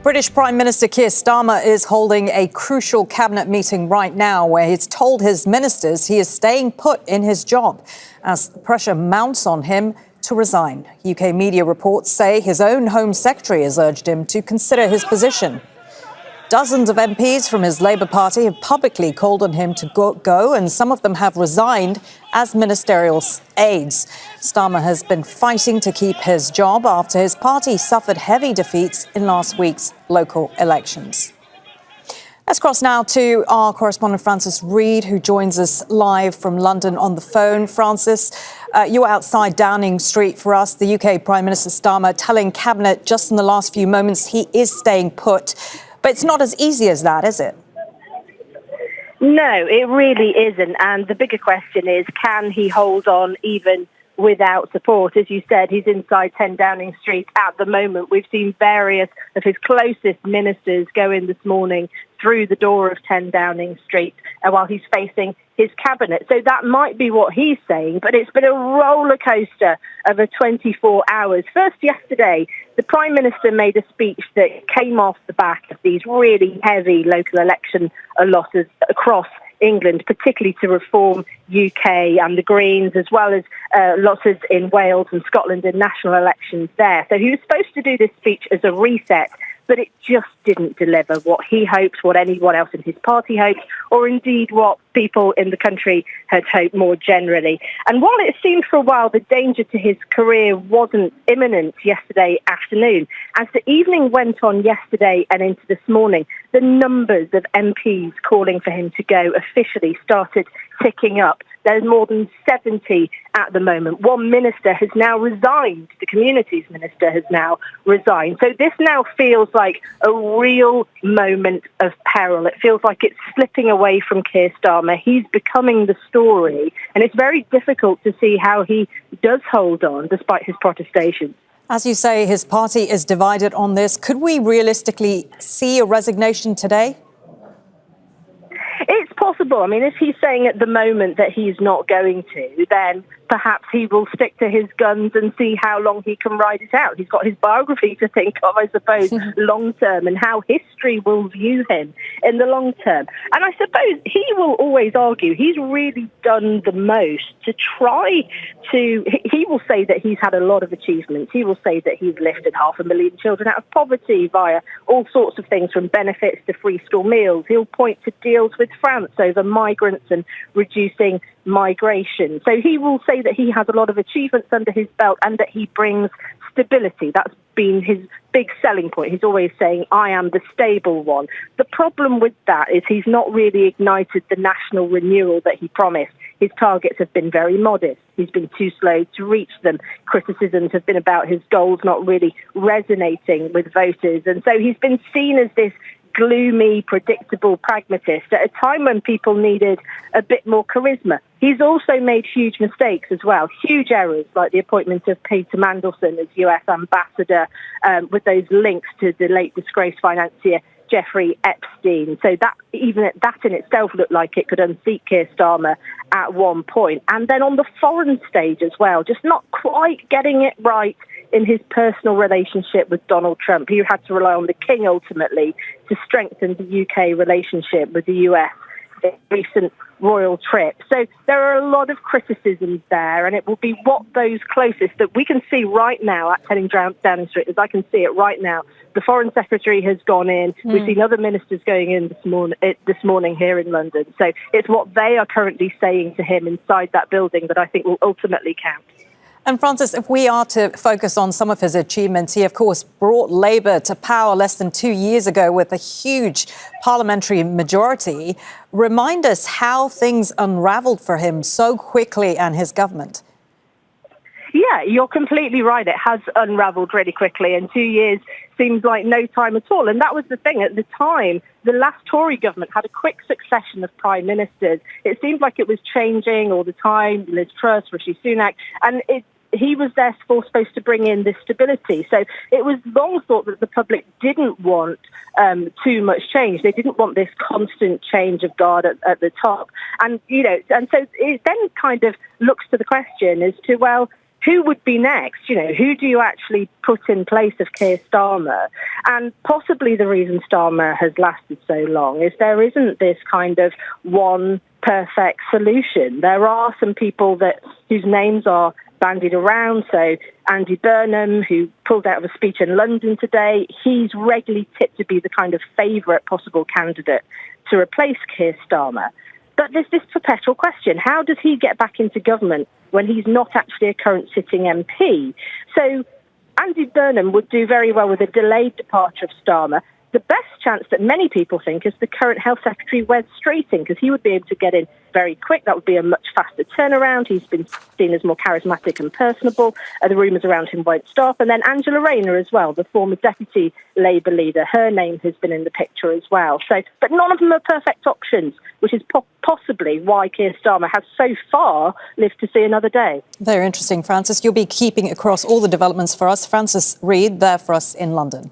British Prime Minister Keir Starmer is holding a crucial cabinet meeting right now where he's told his ministers he is staying put in his job as the pressure mounts on him to resign. UK media reports say his own Home Secretary has urged him to consider his position. Dozens of MPs from his Labour Party have publicly called on him to go, and some of them have resigned as ministerial aides. Starmer has been fighting to keep his job after his party suffered heavy defeats in last week's local elections. Let's cross now to our correspondent Francis Reid, who joins us live from London on the phone. Francis, you're outside Downing Street for us. The UK Prime Minister Starmer telling Cabinet just in the last few moments he is staying put. But it's not as easy as that, is it? No, it really isn't. And the bigger question is, can he hold on even without support? As you said, he's inside 10 Downing Street at the moment. We've seen various of his closest ministers go in this morning through the door of 10 Downing Street while he's facing his cabinet. So that might be what he's saying, but it's been a roller coaster over 24 hours. First, yesterday, the Prime Minister made a speech that came off the back of these really heavy local election losses across England, particularly to Reform UK and the Greens, as well as losses in Wales and Scotland in national elections there. So he was supposed to do this speech as a reset, but it just didn't deliver what he hoped, what anyone else in his party hoped, or indeed what people in the country had hoped more generally. And while it seemed for a while the danger to his career wasn't imminent yesterday afternoon, as the evening went on yesterday and into this morning, the numbers of MPs calling for him to go officially started ticking up. There's more than 70 at the moment. One minister has now resigned. The Communities Minister has now resigned. So this now feels like a real moment of peril. It feels like it's slipping away from Keir Starmer. He's becoming the story, and it's very difficult to see how he does hold on despite his protestations. As you say, his party is divided on this. Could we realistically see a resignation today? It's possible. I mean, if he's saying at the moment that he's not going to, then perhaps he will stick to his guns and see how long he can ride it out. He's got his biography to think of, I suppose, long term, and how history will view him in the long term. And I suppose he will always argue he's really done the most to try to... He will say that he's had a lot of achievements. He will say that he's lifted 500,000 children out of poverty via all sorts of things, from benefits to free school meals. He'll point to deals with France over migrants and reducing migration. So he will say that he has a lot of achievements under his belt and that he brings stability. That's been his big selling point. He's always saying, I am the stable one. The problem with that is he's not really ignited the national renewal that he promised. His targets have been very modest. He's been too slow to reach them. Criticisms have been about his goals not really resonating with voters. And so he's been seen as this gloomy, predictable pragmatist at a time when people needed a bit more charisma. He's also made huge mistakes as well, huge errors, like the appointment of Peter Mandelson as US ambassador, with those links to the late disgraced financier Jeffrey Epstein. So that in itself looked like it could unseat Keir Starmer at one point. And then on the foreign stage as well, just not quite getting it right in his personal relationship with Donald Trump. He had to rely on the King ultimately to strengthen the UK relationship with the US in recent royal trip. So there are a lot of criticisms there, and it will be what those closest that we can see right now at 10 Downing Street, as I can see it right now. The Foreign Secretary has gone in. We've seen other ministers going in this morning here in London. So it's what they are currently saying to him inside that building that I think will ultimately count. And Francis, if we are to focus on some of his achievements, he, of course, brought Labour to power less than 2 years ago with a huge parliamentary majority. Remind us how things unravelled for him so quickly and his government. Yeah, you're completely right. It has unravelled really quickly, and 2 years seems like no time at all. And that was the thing. At the time, the last Tory government had a quick succession of prime ministers. It seemed like it was changing all the time. Liz Truss, Rishi Sunak, and he was therefore supposed to bring in this stability. So it was long thought that the public didn't want too much change. They didn't want this constant change of guard at the top. And, and so it then kind of looks to the question as to, well, who would be next? Who do you actually put in place of Keir Starmer? And possibly the reason Starmer has lasted so long is there isn't this kind of one perfect solution. There are some people whose names are bandied around. So Andy Burnham, who pulled out of a speech in London today, he's regularly tipped to be the kind of favourite possible candidate to replace Keir Starmer. But there's this perpetual question. How does he get back into government when he's not actually a current sitting MP? So Andy Burnham would do very well with a delayed departure of Starmer. The best chance that many people think is the current Health Secretary, Wes Streeting, because he would be able to get in very quick. That would be a much faster turnaround. He's been seen as more charismatic and personable. The rumours around him won't stop. And then Angela Rayner as well, the former deputy Labour leader. Her name has been in the picture as well. But none of them are perfect options, which is possibly why Keir Starmer has so far lived to see another day. Very interesting, Francis. You'll be keeping across all the developments for us. Francis Reid there for us in London.